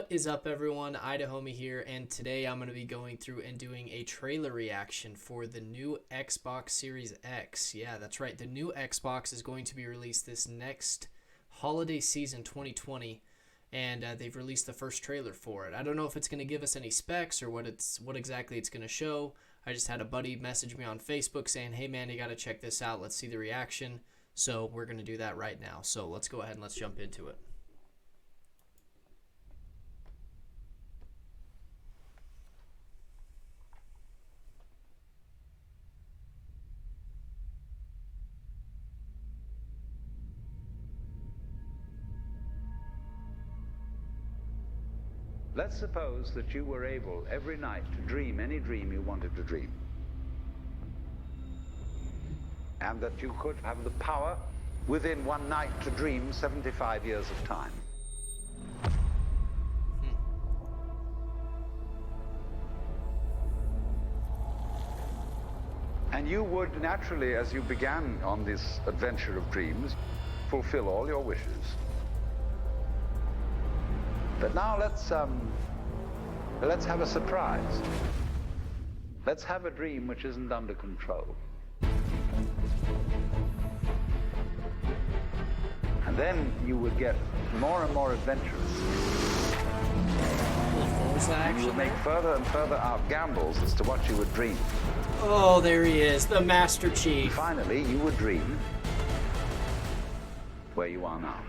is up, everyone? Idahomi here, and today I'm going to be going through and doing a trailer reaction for the new Xbox Series X. Yeah, that's right. The new Xbox is going to be released this next holiday season 2020, and they've released the first trailer for it. I don't know if it's going to give us any specs or what exactly it's going to show. I just had a buddy message me on Facebook saying, "Hey man, you got to check this out. Let's see the reaction." So we're going to do that right now. So let's go ahead and let's jump into it. Let's suppose that you were able every night to dream any dream you wanted to dream. And that you could have the power within one night to dream 75 years of time. And you would naturally, as you began on this adventure of dreams, fulfill all your wishes. But now let's have a surprise. Let's have a dream which isn't under control. And then you would get more and more adventurous. And you would make further and further out gambles as to what you would dream. Oh, there he is, the Master Chief. And finally, you would dream where you are now.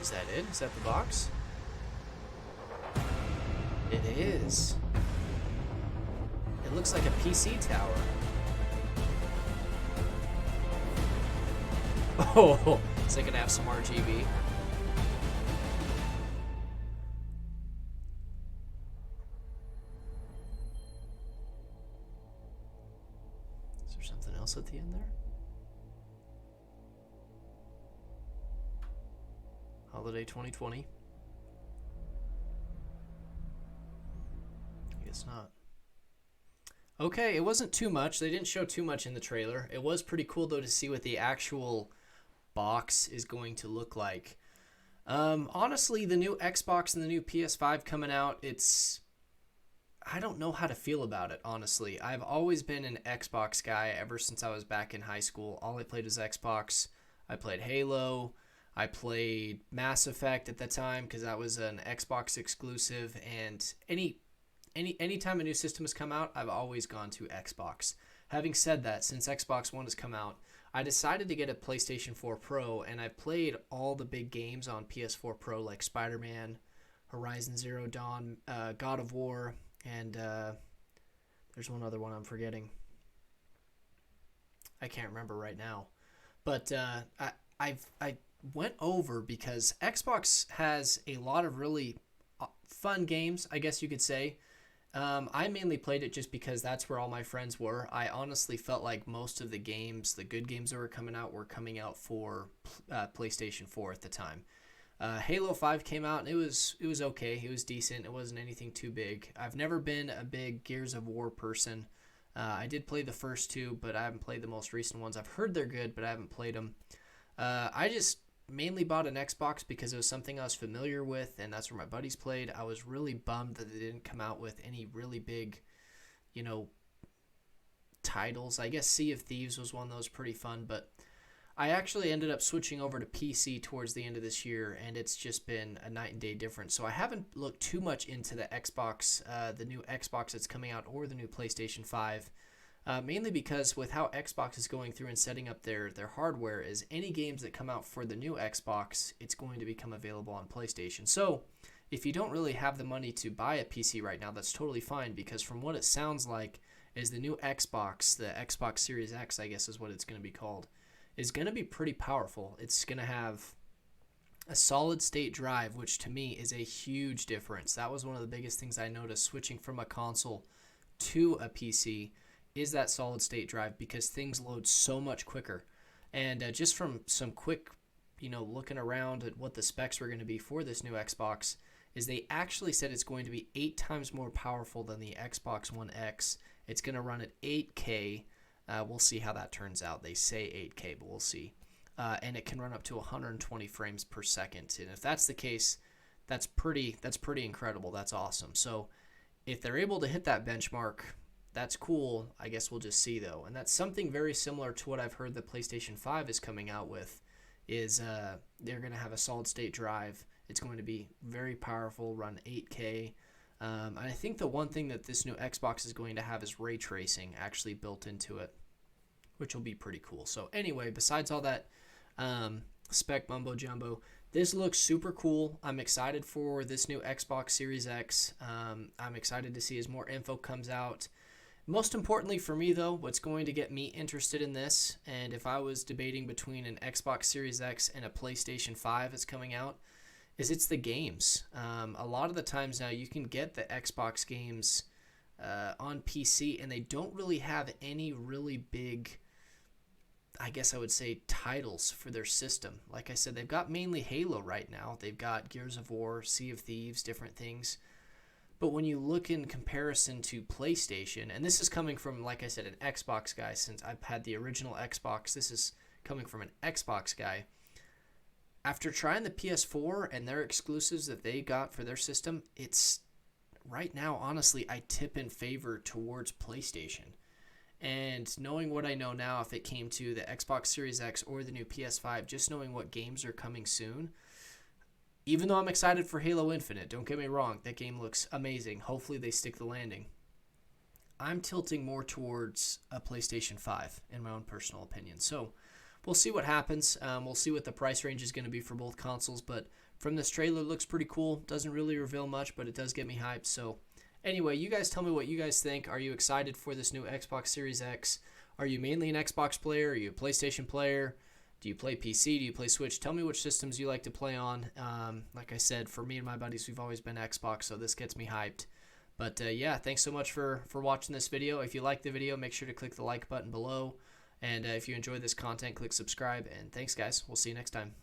Is that it? Is that the box? It is. It looks like a PC tower. Oh, is it gonna have some RGB? Is there something else at the end there? Holiday 2020. I guess not. Okay, it wasn't too much. They didn't show too much in the trailer. It was pretty cool, though, to see what the actual box is going to look like. Honestly, the new Xbox and the new PS5 coming out, I don't know how to feel about it, honestly. I've always been an Xbox guy ever since I was back in high school. All I played was Xbox. I played Halo. I played Mass Effect at the time because that was an Xbox exclusive, and anytime a new system has come out, I've always gone to Xbox. Having said that, since Xbox One has come out, I decided to get a PlayStation 4 Pro, and I've played all the big games on PS4 Pro like Spider-Man, Horizon Zero Dawn, God of War, and there's one other one I'm forgetting. I can't remember right now. But I went over because Xbox has a lot of really fun games, I guess you could say. I mainly played it just because that's where all my friends were. I honestly felt like most of the games, the good games that were coming out for PlayStation 4 at the time. Halo 5 came out, and it was okay. It was decent. It wasn't anything too big. I've never been a big Gears of War person. I did play the first two, but I haven't played the most recent ones. I've heard they're good, but I haven't played them. I just mainly bought an Xbox because it was something I was familiar with, and that's where my buddies played. I was really bummed that they didn't come out with any really big, titles. I guess Sea of Thieves was one that was pretty fun, but I actually ended up switching over to PC towards the end of this year, and it's just been a night and day difference. So I haven't looked too much into the Xbox, the new Xbox that's coming out, or the new PlayStation 5. Mainly because with how Xbox is going through and setting up their hardware, is any games that come out for the new Xbox, it's going to become available on PlayStation. So if you don't really have the money to buy a PC right now, that's totally fine, because from what it sounds like is the new Xbox, the Xbox Series X, I guess is what it's going to be called, is going to be pretty powerful. It's going to have a solid state drive, which to me is a huge difference. That was one of the biggest things I noticed switching from a console to a PC, is that solid state drive, because things load so much quicker. And just from some quick, looking around at what the specs were going to be for this new Xbox, is they actually said it's going to be 8 times more powerful than the Xbox One X. It's going to run at 8K. We'll see how that turns out. They say 8K, but we'll see. and it can run up to 120 frames per second. And if that's the case, that's pretty incredible. That's awesome. So if they're able to hit that benchmark, that's cool. I guess we'll just see, though. And that's something very similar to what I've heard the PlayStation 5 is coming out with, is they're going to have a solid-state drive. It's going to be very powerful, run 8K. And I think the one thing that this new Xbox is going to have is ray tracing actually built into it, which will be pretty cool. So anyway, besides all that spec mumbo jumbo, this looks super cool. I'm excited for this new Xbox Series X. I'm excited to see as more info comes out. Most importantly for me, though, what's going to get me interested in this, and if I was debating between an Xbox Series X and a PlayStation 5 that's coming out, is it's the games. A lot of the times now you can get the Xbox games on PC, and they don't really have any really big, I guess I would say, titles for their system. Like I said, they've got mainly Halo right now. They've got Gears of War, Sea of Thieves, different things. But when you look in comparison to PlayStation, and this is coming from, like I said, an Xbox guy, since I've had the original Xbox, this is coming from an Xbox guy. After trying the PS4 and their exclusives that they got for their system, it's right now, honestly, I tip in favor towards PlayStation. And knowing what I know now, if it came to the Xbox Series X or the new PS5, just knowing what games are coming soon, even though I'm excited for Halo Infinite, don't get me wrong, that game looks amazing. Hopefully they stick the landing. I'm tilting more towards a PlayStation 5, in my own personal opinion. So we'll see what happens. We'll see what the price range is going to be for both consoles. But from this trailer, it looks pretty cool. Doesn't really reveal much, but it does get me hyped. So anyway, you guys tell me what you guys think. Are you excited for this new Xbox Series X? Are you mainly an Xbox player? Are you a PlayStation player? Do you play PC? Do you play Switch? Tell me which systems you like to play on. Like I said, for me and my buddies, we've always been Xbox, so this gets me hyped. But yeah, thanks so much for watching this video. If you like the video, make sure to click the like button below. And if you enjoy this content, click subscribe. And thanks, guys. We'll see you next time.